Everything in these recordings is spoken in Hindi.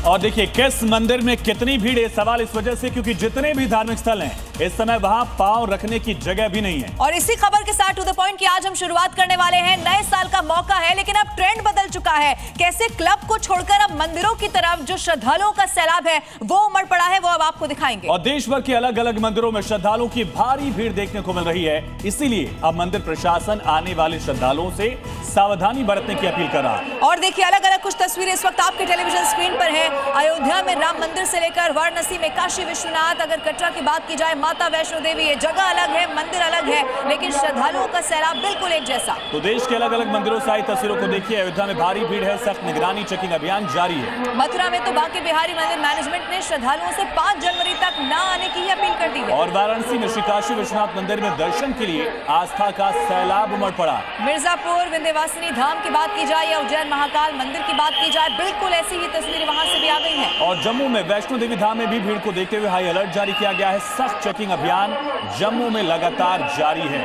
और देखिए किस मंदिर में कितनी भीड़ है, सवाल इस वजह से क्योंकि जितने भी धार्मिक स्थल हैं इस समय वहां पांव रखने की जगह भी नहीं है। और इसी खबर के साथ टू द पॉइंट की आज हम शुरुआत करने वाले हैं। नए साल का मौका है लेकिन अब ट्रेंड बदल चुका है। कैसे क्लब को छोड़कर अब मंदिरों की तरफ जो श्रद्धालुओं का सैलाब है वो उमड़ पड़ा है, वो अब आपको दिखाएंगे। और देश भर के अलग अलग मंदिरों में श्रद्धालुओं की भारी भीड़ देखने को मिल रही है, इसीलिए अब मंदिर प्रशासन आने वाले श्रद्धालुओं से सावधानी बरतने की अपील कर रहा है। और देखिए अलग अलग कुछ तस्वीरें इस वक्त आपके टेलीविजन स्क्रीन पर है। अयोध्या में राम मंदिर से लेकर वाराणसी में काशी विश्वनाथ, अगर कटरा की बात की जाए माता वैष्णो देवी, ये जगह अलग है, मंदिर अलग है, लेकिन श्रद्धालुओं का सैलाब बिल्कुल एक जैसा। तो देश के अलग अलग मंदिरों से आई तस्वीरों को देखिए। अयोध्या में भारी भीड़ है, सख्त निगरानी चेकिंग अभियान जारी है। मथुरा में तो बांके बिहारी मंदिर मैनेजमेंट ने श्रद्धालुओं से 5 जनवरी तक न आने की अपील कर दी है। और वाराणसी में श्री काशी विश्वनाथ मंदिर में दर्शन के लिए आस्था का सैलाब उमड़ पड़ा। मिर्जापुर विंध्यवासिनी धाम की बात की जाए या उज्जैन महाकाल मंदिर की बात की जाए, बिल्कुल ऐसी ही तस्वीरें वहां से भी आ गई हैं। और जम्मू में वैष्णो देवी धाम में भी भीड़ को देखते हुए हाई अलर्ट जारी किया गया है। सख्त चेकिंग अभियान जम्मू में लगातार जारी है।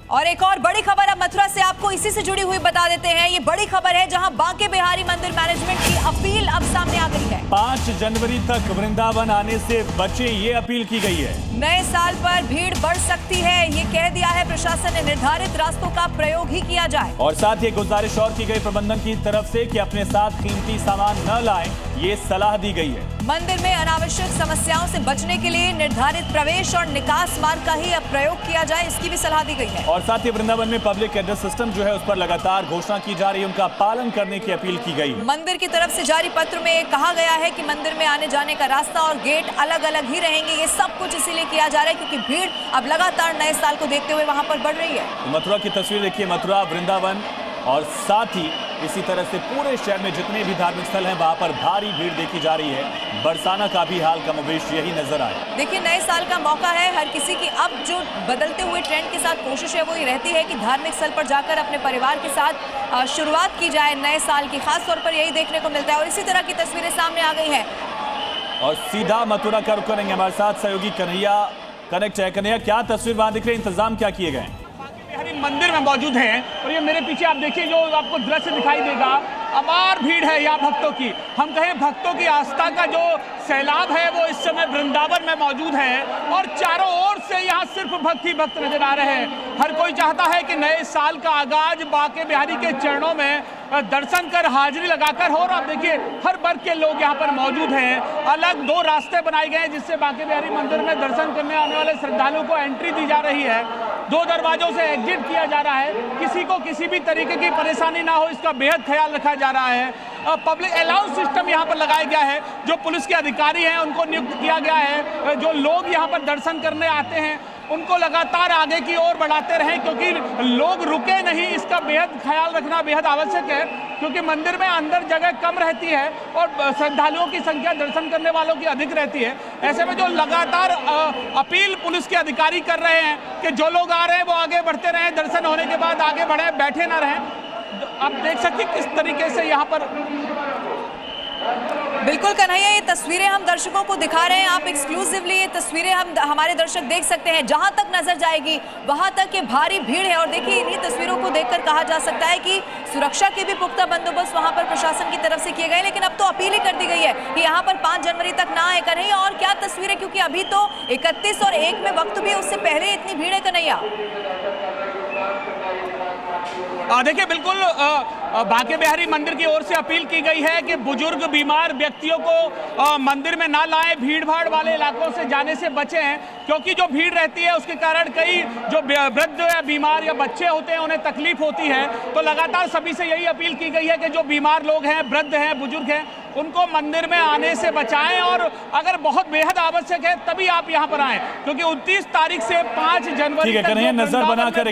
और एक और बड़ी खबर अब मथुरा से आपको इसी से जुड़ी हुई बता देते हैं। ये बड़ी खबर है जहां बांके बिहारी मंदिर मैनेजमेंट की अपील अब सामने आ गई है। 5 जनवरी तक वृंदावन आने से बचे, ये अपील की गई है। नए साल पर भीड़ बढ़ सकती है, ये कह दिया है प्रशासन ने। निर्धारित रास्तों का प्रयोग ही किया जाए। और साथ ही गुजारिश और की गई प्रबंधन की तरफ से कि अपने साथ कीमती सामान न लाएं, ये सलाह दी गई है। मंदिर में अनावश्यक समस्याओं से बचने के लिए निर्धारित प्रवेश और निकास मार्ग का ही अब प्रयोग किया जाए, इसकी भी सलाह दी गई है। और साथ ही वृंदावन में पब्लिक एड्रेस सिस्टम जो है उस पर लगातार घोषणा की जा रही है, उनका पालन करने की अपील की गई। मंदिर की तरफ से जारी पत्र में कहा गया है कि मंदिर में आने जाने का रास्ता और गेट अलग अलग ही रहेंगे। ये सब कुछ इसीलिए किया जा रहा है क्योंकि भीड़ अब लगातार नए साल को देखते हुए वहां पर बढ़ रही है। मथुरा की तस्वीर देखिए, मथुरा, वृंदावन और साथ ही इसी तरह से पूरे शहर में जितने भी धार्मिक स्थल हैं वहां पर भारी भीड़ देखी जा रही है। बरसाना का भी हाल कमोबेश यही नजर आए। देखिए नए साल का मौका है हर किसी की। अब जो बदलते हुए ट्रेंड के साथ कोशिश है वो ये रहती है कि धार्मिक स्थल पर जाकर अपने परिवार के साथ शुरुआत की जाए नए साल की। खास तौर पर यही देखने को मिलता है और इसी तरह की तस्वीरें सामने आ गई हैं। और सीधा मथुरा का रुख करेंगे, हमारे साथ सहयोगी कन्हैया कनेक्ट है। कन्हैया, क्या तस्वीर वहां दिख रही है, इंतजाम क्या किए गए? मंदिर में मौजूद हैं और ये मेरे पीछे आप देखिए जो आपको दृश्य दिखाई देगा, अपार भीड़ है यहाँ भक्तों की। हम कहें भक्तों की आस्था का जो सैलाब है वो इस समय वृंदावन में मौजूद है और चारों ओर से यहाँ सिर्फ भक्त ही भक्त नजर आ रहे हैं। हर कोई चाहता है कि नए साल का आगाज बांके बिहारी के चरणों में दर्शन कर हाजिरी लगाकर हो। और आप देखिए हर वर्ग के लोग यहाँ पर मौजूद हैं। अलग 2 रास्ते बनाए गए हैं जिससे बांके बिहारी मंदिर में दर्शन करने आने वाले श्रद्धालुओं को एंट्री दी जा रही है। 2 दरवाजों से एग्जिट किया जा रहा है। किसी को किसी भी तरीके की परेशानी ना हो इसका बेहद ख्याल रखा जा रहा है। पब्लिक अलाउंस सिस्टम यहाँ पर लगाया गया है। जो पुलिस के अधिकारी हैं उनको नियुक्त किया गया है। जो लोग यहाँ पर दर्शन करने आते हैं उनको लगातार आगे की ओर बढ़ाते रहें क्योंकि लोग रुके नहीं, इसका बेहद ख्याल रखना बेहद आवश्यक है क्योंकि मंदिर में अंदर जगह कम रहती है और श्रद्धालुओं की संख्या दर्शन करने वालों की अधिक रहती है। ऐसे में जो लगातार अपील पुलिस के अधिकारी कर रहे हैं कि जो लोग आ रहे हैं वो आगे बढ़ते रहें, दर्शन होने के बाद आगे बढ़े, बैठे ना रहें। आप देख सकते हैं किस तरीके से यहाँ पर। बिल्कुल कन्हैया, ये तस्वीरें हम दर्शकों को दिखा रहे हैं। आप एक्सक्लूसिवली ये तस्वीरें हमारे दर्शक देख सकते हैं। जहां तक नजर जाएगी वहां तक ये भारी भीड़ है। और देखिए इन्हीं तस्वीरों को देखकर कहा जा सकता है कि सुरक्षा के भी पुख्ता बंदोबस्त वहां पर प्रशासन की तरफ से किए गए। लेकिन अब तो अपील ही कर दी गई है कि यहाँ पर 5 जनवरी तक ना आए। कन्हैया, और क्या तस्वीरें, क्योंकि अभी तो 31 और 1 में वक्त भी, उससे पहले इतनी भीड़ है कन्हैया। देखिए बिल्कुल बांके बिहारी मंदिर की ओर से अपील की गई है कि बुजुर्ग बीमार व्यक्तियों को मंदिर में ना लाएं, भीड़ भाड़ वाले इलाकों से जाने से बचें क्योंकि जो भीड़ रहती है उसके कारण कई जो वृद्ध या बीमार या बच्चे होते हैं उन्हें तकलीफ होती है। तो लगातार सभी से यही अपील की गई है कि जो बीमार लोग हैं, वृद्ध हैं, बुजुर्ग हैं, उनको मंदिर में आने से बचाएं और अगर बहुत बेहद आवश्यक है तभी आप यहाँ पर आएं क्योंकि 29 तारीख से 5 जनवरी तक नजर बनाकर